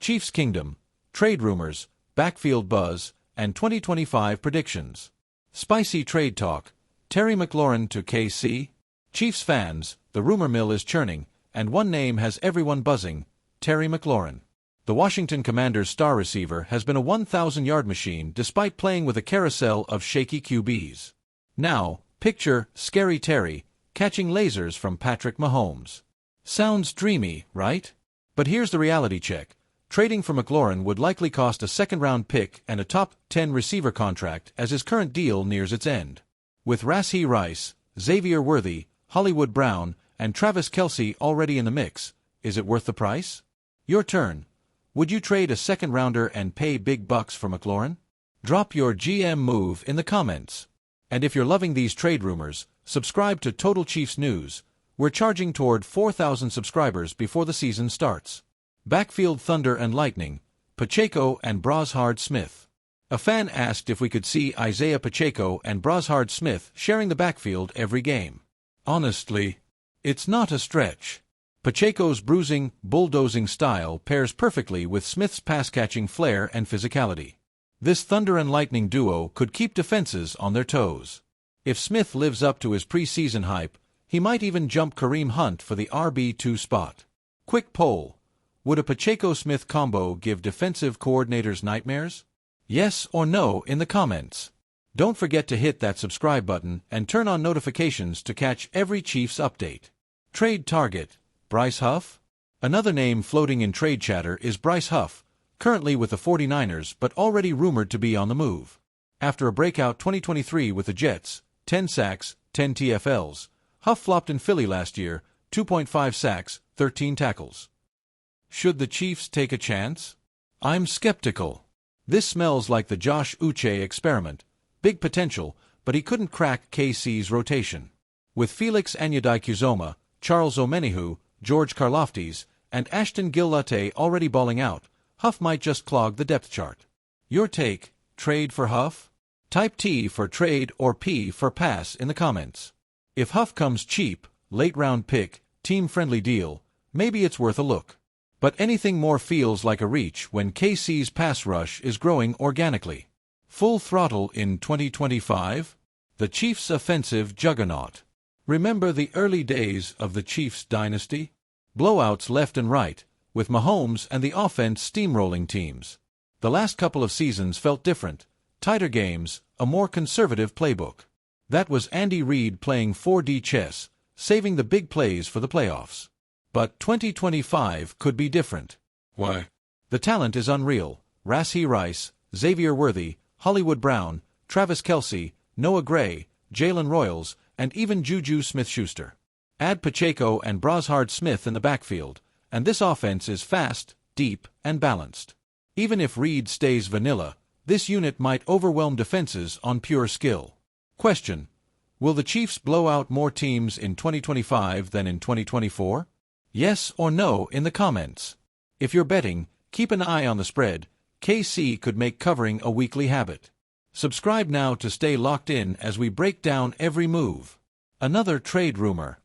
Chiefs Kingdom, trade rumors, backfield buzz, and 2025 predictions. Spicy trade talk, Terry McLaurin to KC? Chiefs fans, the rumor mill is churning, and one name has everyone buzzing, Terry McLaurin. The Washington Commanders' star receiver has been a 1,000-yard machine despite playing with a carousel of shaky QBs. Now, picture Scary Terry catching lasers from Patrick Mahomes. Sounds dreamy, right? But here's the reality check. Trading for McLaurin would likely cost a second-round pick and a top 10 receiver contract as his current deal nears its end. With Rashee Rice, Xavier Worthy, Hollywood Brown, and Travis Kelce already in the mix, is it worth the price? Your turn. Would you trade a second-rounder and pay big bucks for McLaurin? Drop your GM move in the comments. And if you're loving these trade rumors, subscribe to Total Chiefs News. We're charging toward 4,000 subscribers before the season starts. Backfield thunder and lightning, Pacheco and Brashard Smith. A fan asked if we could see Isaiah Pacheco and Brashard Smith sharing the backfield every game. Honestly, it's not a stretch. Pacheco's bruising, bulldozing style pairs perfectly with Smith's pass-catching flair and physicality. This thunder and lightning duo could keep defenses on their toes. If Smith lives up to his preseason hype, he might even jump Kareem Hunt for the RB2 spot. Quick poll. Would a Pacheco-Smith combo give defensive coordinators nightmares? Yes or no in the comments. Don't forget to hit that subscribe button and turn on notifications to catch every Chiefs update. Trade target. Bryce Huff? Another name floating in trade chatter is Bryce Huff, currently with the 49ers but already rumored to be on the move. After a breakout 2023 with the Jets, 10 sacks, 10 TFLs, Huff flopped in Philly last year, 2.5 sacks, 13 tackles. Should the Chiefs take a chance? I'm skeptical. This smells like the Josh Uche experiment. Big potential, but he couldn't crack KC's rotation. With Felix Anudike-Uzomah, Charles Omenihu, George Karlaftis, and Ashton Gil-Lutte already balling out, Huff might just clog the depth chart. Your take, trade for Huff? Type T for trade or P for pass in the comments. If Huff comes cheap, late-round pick, team-friendly deal, maybe it's worth a look. But anything more feels like a reach when KC's pass rush is growing organically. Full throttle in 2025? The Chiefs' offensive juggernaut. Remember the early days of the Chiefs dynasty? Blowouts left and right, with Mahomes and the offense steamrolling teams. The last couple of seasons felt different, tighter games, a more conservative playbook. That was Andy Reid playing 4D chess, saving the big plays for the playoffs. But 2025 could be different. Why? The talent is unreal. Rashee Rice, Xavier Worthy, Hollywood Brown, Travis Kelce, Noah Gray, Jalen Royals, and even Juju Smith-Schuster. Add Pacheco and Brashard Smith in the backfield, and this offense is fast, deep, and balanced. Even if Reid stays vanilla, this unit might overwhelm defenses on pure skill. Question: will the Chiefs blow out more teams in 2025 than in 2024? Yes or no in the comments. If you're betting, keep an eye on the spread. KC could make covering a weekly habit. Subscribe now to stay locked in as we break down every move. Another trade rumor.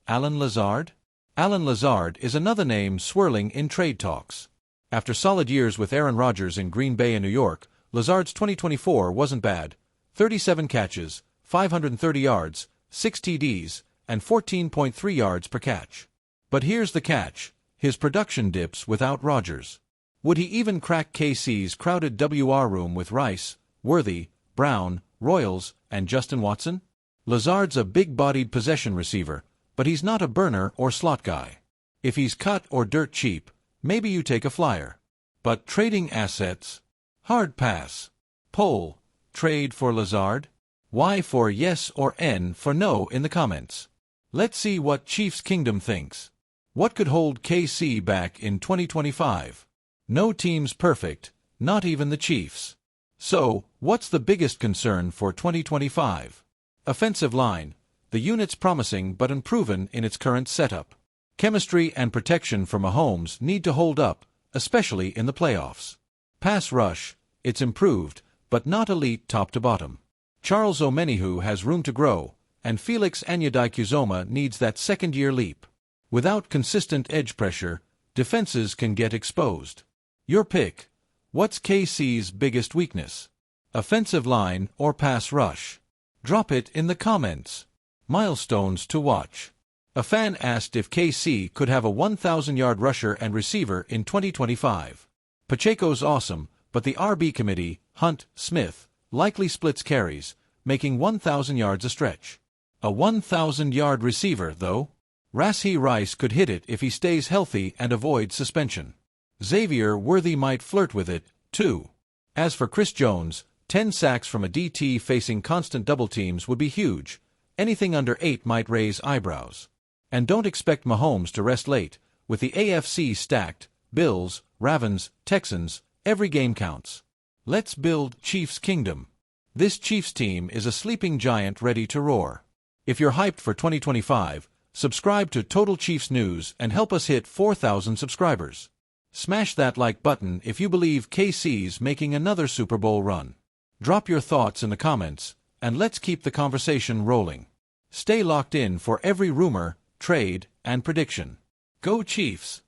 Allen Lazard? Allen Lazard is another name swirling in trade talks. After solid years with Aaron Rodgers in Green Bay and New York, Lazard's 2024 wasn't bad. 37 catches, 530 yards, 6 TDs, and 14.3 yards per catch. But here's the catch. His production dips without Rodgers. Would he even crack KC's crowded WR room with Rice, Worthy, Brown, Royals, and Justin Watson? Lazard's a big-bodied possession receiver, but he's not a burner or slot guy. If he's cut or dirt cheap, maybe you take a flyer. But trading assets? Hard pass. Poll: trade for Lazard? Y for yes or N for no in the comments. Let's see what Chiefs Kingdom thinks. What could hold KC back in 2025? No team's perfect, not even the Chiefs. So, what's the biggest concern for 2025? Offensive line. The unit's promising but unproven in its current setup. Chemistry and protection for Mahomes need to hold up, especially in the playoffs. Pass rush. It's improved, but not elite top to bottom. Charles Omenihu has room to grow, and Felix Anudike-Uzomah needs that second-year leap. Without consistent edge pressure, defenses can get exposed. Your pick. What's KC's biggest weakness? Offensive line or pass rush? Drop it in the comments. Milestones to watch. A fan asked if KC could have a 1,000-yard rusher and receiver in 2025. Pacheco's awesome, but the RB committee, Hunt, Smith, likely splits carries, making 1,000 yards a stretch. A 1,000-yard receiver, though? Rashee Rice could hit it if he stays healthy and avoids suspension. Xavier Worthy might flirt with it, too. As for Chris Jones, 10 sacks from a DT facing constant double teams would be huge. Anything under 8 might raise eyebrows. And don't expect Mahomes to rest late. With the AFC stacked, Bills, Ravens, Texans, every game counts. Let's build Chiefs Kingdom. This Chiefs team is a sleeping giant ready to roar. If you're hyped for 2025, subscribe to Total Chiefs News and help us hit 4,000 subscribers. Smash that like button if you believe KC's making another Super Bowl run. Drop your thoughts in the comments, and let's keep the conversation rolling. Stay locked in for every rumor, trade, and prediction. Go Chiefs!